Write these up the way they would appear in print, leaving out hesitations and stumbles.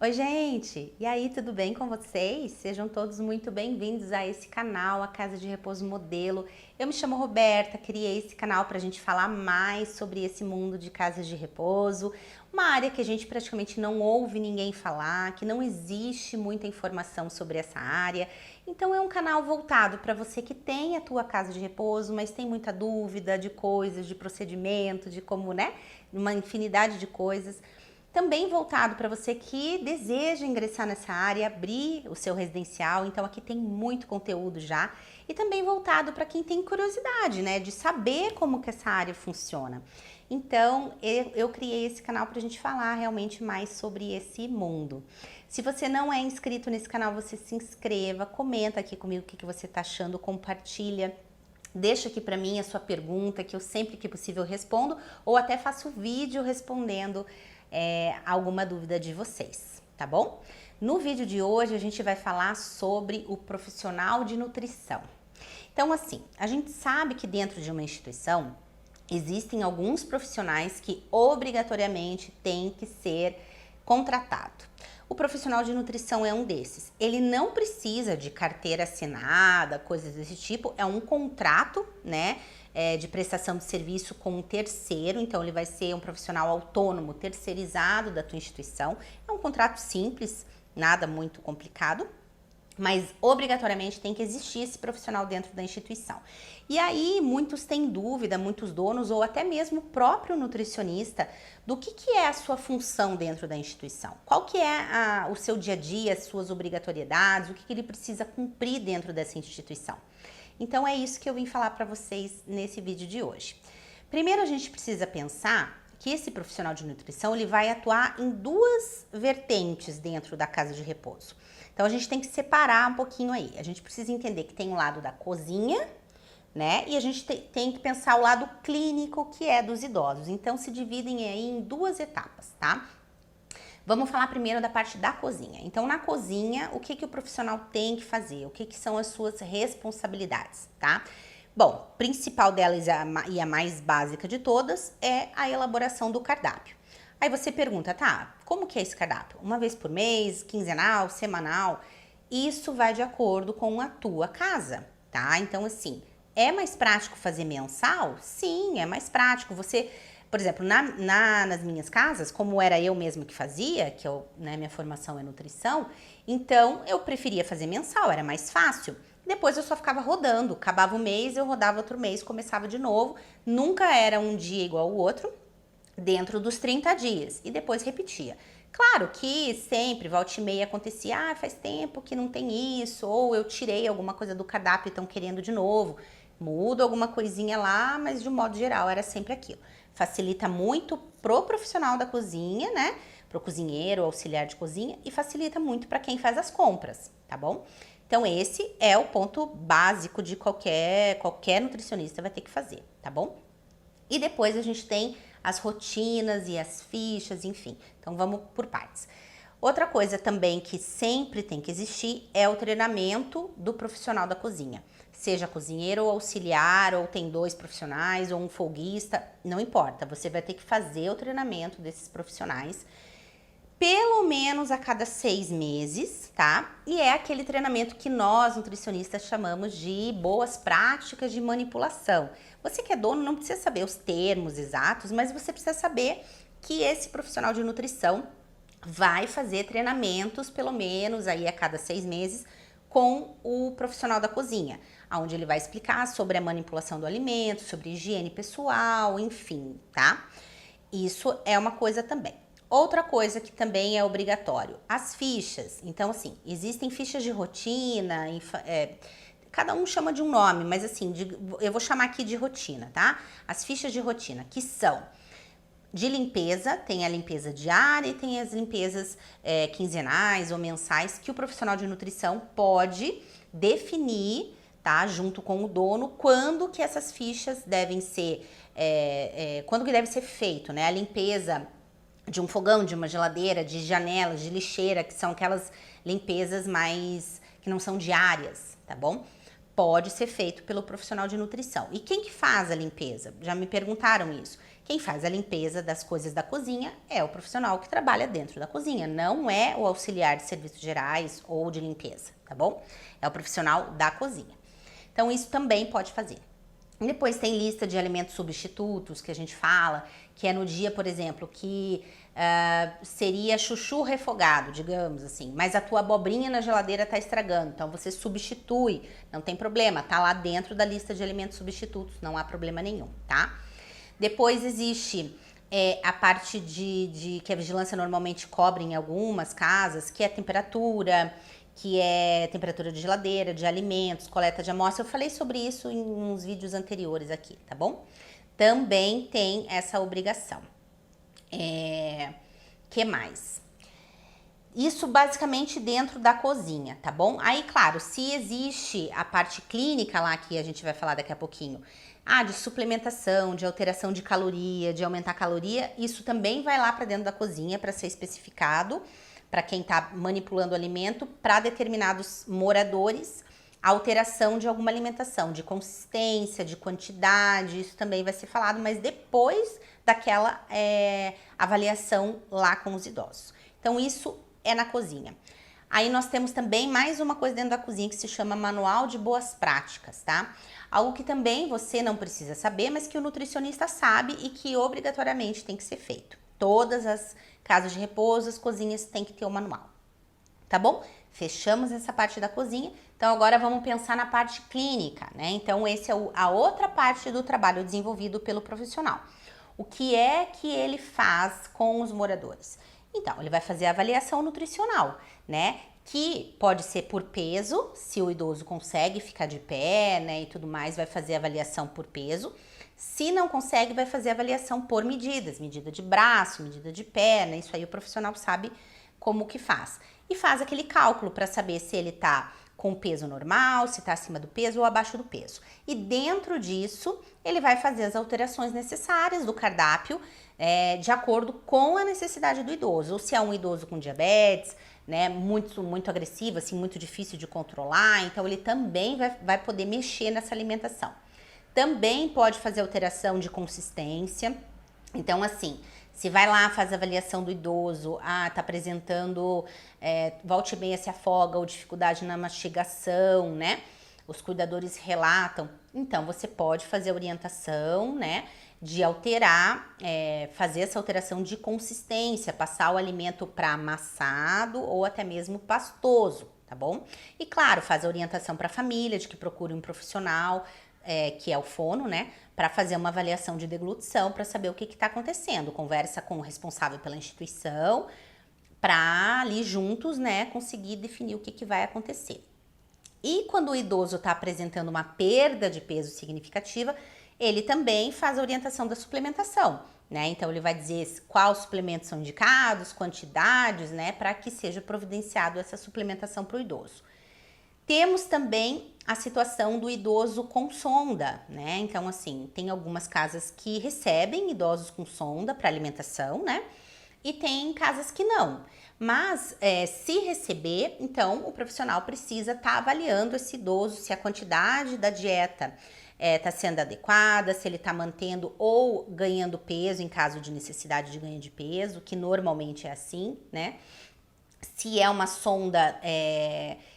Oi, gente! E aí, tudo bem com vocês? Sejam todos muito bem-vindos a esse canal, a Casa de Repouso Modelo. Eu me chamo Roberta, criei esse canal para a gente falar mais sobre esse mundo de casas de repouso, uma área que a gente praticamente não ouve ninguém falar, que não existe muita informação sobre essa área. Então é um canal voltado para você que tem a tua casa de repouso, mas tem muita dúvida de coisas, de procedimento, de como, né? Uma infinidade de coisas. Também voltado para você que deseja ingressar nessa área, abrir o seu residencial, então aqui tem muito conteúdo já. E também voltado para quem tem curiosidade, né, de saber como que essa área funciona. Então, eu criei esse canal para a gente falar realmente mais sobre esse mundo. Se você não é inscrito nesse canal, você se inscreva, comenta aqui comigo o que você está achando, compartilha. Deixa aqui para mim a sua pergunta, que eu sempre que possível respondo, ou até faço vídeo respondendo alguma dúvida de vocês, tá bom? No vídeo de hoje a gente vai falar sobre o profissional de nutrição. Então, assim, a gente sabe que dentro de uma instituição existem alguns profissionais que obrigatoriamente têm que ser contratados. O profissional de nutrição é um desses. Ele não precisa de carteira assinada, coisas desse tipo, é um contrato, né, de prestação de serviço com um terceiro, então ele vai ser um profissional autônomo, terceirizado da tua instituição. É um contrato simples, nada muito complicado, mas obrigatoriamente tem que existir esse profissional dentro da instituição. E aí muitos têm dúvida, muitos donos ou até mesmo o próprio nutricionista, do que é a sua função dentro da instituição. Qual que é o seu dia a dia, as suas obrigatoriedades, o que ele precisa cumprir dentro dessa instituição. Então é isso que eu vim falar para vocês nesse vídeo de hoje. Primeiro a gente precisa pensar que esse profissional de nutrição ele vai atuar em duas vertentes dentro da casa de repouso. Então a gente tem que separar um pouquinho aí. A gente precisa entender que tem o lado da cozinha, né? E a gente tem que pensar o lado clínico, que é dos idosos. Então se dividem aí em duas etapas, tá? Vamos falar primeiro da parte da cozinha. Então, na cozinha, o que o profissional tem que fazer? O que são as suas responsabilidades, tá? Bom, principal delas e a mais básica de todas é a elaboração do cardápio. Aí você pergunta, tá, como que é esse cardápio? Uma vez por mês, quinzenal, semanal? Isso vai de acordo com a tua casa, tá? Então, assim, é mais prático fazer mensal? Sim, é mais prático. Você... Por exemplo, nas minhas casas, como era eu mesma que fazia, que minha formação é nutrição, então eu preferia fazer mensal, era mais fácil. Depois eu só ficava rodando, acabava o mês, eu rodava outro mês, começava de novo. Nunca era um dia igual ao outro, dentro dos 30 dias, e depois repetia. Claro que sempre, volta e meia, acontecia, faz tempo que não tem isso, ou eu tirei alguma coisa do cardápio e estão querendo de novo. Mudo alguma coisinha lá, mas de um modo geral era sempre aquilo. Facilita muito pro profissional da cozinha, né? Pro cozinheiro, auxiliar de cozinha, e facilita muito para quem faz as compras, tá bom? Então esse é o ponto básico de qualquer nutricionista vai ter que fazer, tá bom? E depois a gente tem as rotinas e as fichas, enfim. Então vamos por partes. Outra coisa também que sempre tem que existir é o treinamento do profissional da cozinha. Seja cozinheiro ou auxiliar, ou tem dois profissionais, ou um folguista, não importa. Você vai ter que fazer o treinamento desses profissionais pelo menos a cada 6 meses, tá? E é aquele treinamento que nós, nutricionistas, chamamos de boas práticas de manipulação. Você que é dono não precisa saber os termos exatos, mas você precisa saber que esse profissional de nutrição vai fazer treinamentos, pelo menos aí a cada 6 meses, com o profissional da cozinha, onde ele vai explicar sobre a manipulação do alimento, sobre higiene pessoal, enfim, tá? Isso é uma coisa também. Outra coisa que também é obrigatório, as fichas. Então, assim, existem fichas de rotina, cada um chama de um nome, mas assim, eu vou chamar aqui de rotina, tá? As fichas de rotina, que são de limpeza, tem a limpeza diária e tem as limpezas quinzenais ou mensais que o profissional de nutrição pode definir, tá, junto com o dono, quando que essas fichas devem ser, quando que deve ser feito, né, a limpeza de um fogão, de uma geladeira, de janelas, de lixeira, que são aquelas limpezas mais, que não são diárias, tá bom? Pode ser feito pelo profissional de nutrição. E quem que faz a limpeza? Já me perguntaram isso. Quem faz a limpeza das coisas da cozinha é o profissional que trabalha dentro da cozinha, não é o auxiliar de serviços gerais ou de limpeza, tá bom? É o profissional da cozinha. Então isso também pode fazer. Depois tem lista de alimentos substitutos que a gente fala, que é no dia, por exemplo, que seria chuchu refogado, digamos assim, mas a tua abobrinha na geladeira tá estragando, então você substitui, não tem problema, tá lá dentro da lista de alimentos substitutos, não há problema nenhum, tá? Depois existe a parte de que a vigilância normalmente cobre em algumas casas, que é temperatura, que é temperatura de geladeira, de alimentos, coleta de amostra. Eu falei sobre isso em uns vídeos anteriores aqui, tá bom? Também tem essa obrigação. Que mais? Isso basicamente dentro da cozinha, tá bom? Aí, claro, se existe a parte clínica lá que a gente vai falar daqui a pouquinho, de suplementação, de alteração de caloria, de aumentar a caloria, isso também vai lá para dentro da cozinha para ser especificado para quem está manipulando o alimento, para determinados moradores, a alteração de alguma alimentação, de consistência, de quantidade, isso também vai ser falado, mas depois daquela avaliação lá com os idosos. Então isso é na cozinha. Aí nós temos também mais uma coisa dentro da cozinha que se chama Manual de Boas Práticas, tá? Algo que também você não precisa saber, mas que o nutricionista sabe e que obrigatoriamente tem que ser feito. Todas as casas de repouso, as cozinhas têm que ter o manual, tá bom? Fechamos essa parte da cozinha, então agora vamos pensar na parte clínica, né? Então esse é a outra parte do trabalho desenvolvido pelo profissional. O que é que ele faz com os moradores? Então, ele vai fazer a avaliação nutricional, né? Que pode ser por peso, se o idoso consegue ficar de pé, né, e tudo mais, vai fazer a avaliação por peso. Se não consegue, vai fazer a avaliação por medidas, medida de braço, medida de perna, isso aí o profissional sabe como que faz. E faz aquele cálculo para saber se ele tá com peso normal, se tá acima do peso ou abaixo do peso. E dentro disso, ele vai fazer as alterações necessárias do cardápio, de acordo com a necessidade do idoso. Ou se é um idoso com diabetes, né, muito agressivo, assim, muito difícil de controlar, então ele também vai poder mexer nessa alimentação. Também pode fazer alteração de consistência. Então, assim, se vai lá, faz a avaliação do idoso, tá apresentando, volta e meia se afoga ou dificuldade na mastigação, né? Os cuidadores relatam. Então, você pode fazer a orientação, né? De alterar, fazer essa alteração de consistência, passar o alimento para amassado ou até mesmo pastoso, tá bom? E claro, faz a orientação para a família de que procure um profissional, que é o fono, né? Para fazer uma avaliação de deglutição, para saber o que está acontecendo. Conversa com o responsável pela instituição, para ali juntos, né, conseguir definir o que vai acontecer. E quando o idoso está apresentando uma perda de peso significativa, ele também faz a orientação da suplementação, né? Então ele vai dizer quais suplementos são indicados, quantidades, né, para que seja providenciado essa suplementação para o idoso. Temos também a situação do idoso com sonda, né? Então, assim, tem algumas casas que recebem idosos com sonda para alimentação, né? E tem casas que não. Mas, se receber, então, o profissional precisa estar avaliando esse idoso, se a quantidade da dieta está sendo adequada, se ele está mantendo ou ganhando peso em caso de necessidade de ganho de peso, que normalmente é assim, né? Se é uma sonda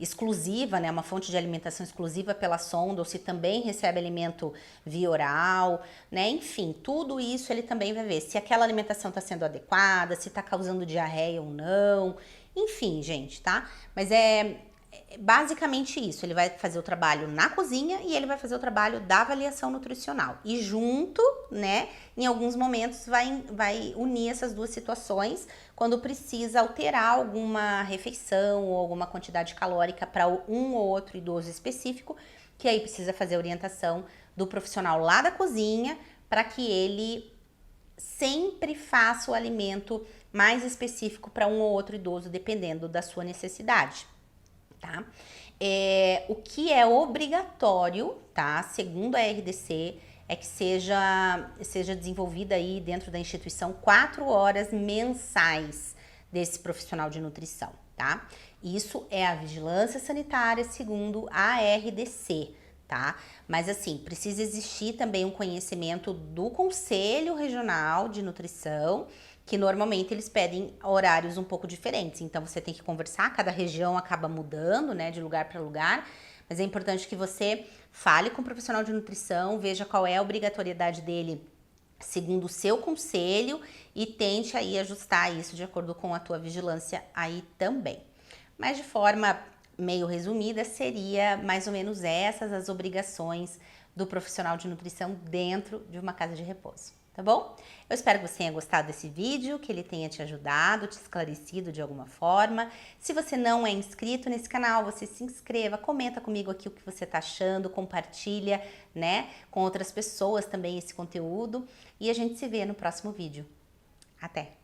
exclusiva, né, uma fonte de alimentação exclusiva pela sonda, ou se também recebe alimento via oral, né, enfim, tudo isso ele também vai ver se aquela alimentação está sendo adequada, se está causando diarreia ou não, enfim, gente, tá? Mas basicamente isso, ele vai fazer o trabalho na cozinha e ele vai fazer o trabalho da avaliação nutricional. E junto, né, em alguns momentos vai unir essas duas situações quando precisa alterar alguma refeição ou alguma quantidade calórica para um ou outro idoso específico, que aí precisa fazer a orientação do profissional lá da cozinha para que ele sempre faça o alimento mais específico para um ou outro idoso, dependendo da sua necessidade. Tá? O que é obrigatório, tá? Segundo a RDC, é que seja desenvolvida aí dentro da instituição 4 horas mensais desse profissional de nutrição, tá? Isso é a vigilância sanitária segundo a RDC, tá? Mas assim, precisa existir também um conhecimento do Conselho Regional de Nutrição, que normalmente eles pedem horários um pouco diferentes. Então você tem que conversar, cada região acaba mudando, né, de lugar para lugar. Mas é importante que você fale com o profissional de nutrição, veja qual é a obrigatoriedade dele segundo o seu conselho e tente aí ajustar isso de acordo com a tua vigilância aí também. Mas de forma meio resumida, seria mais ou menos essas as obrigações do profissional de nutrição dentro de uma casa de repouso, tá bom? Eu espero que você tenha gostado desse vídeo, que ele tenha te ajudado, te esclarecido de alguma forma. Se você não é inscrito nesse canal, você se inscreva, comenta comigo aqui o que você tá achando, compartilha, né, com outras pessoas também esse conteúdo e a gente se vê no próximo vídeo. Até!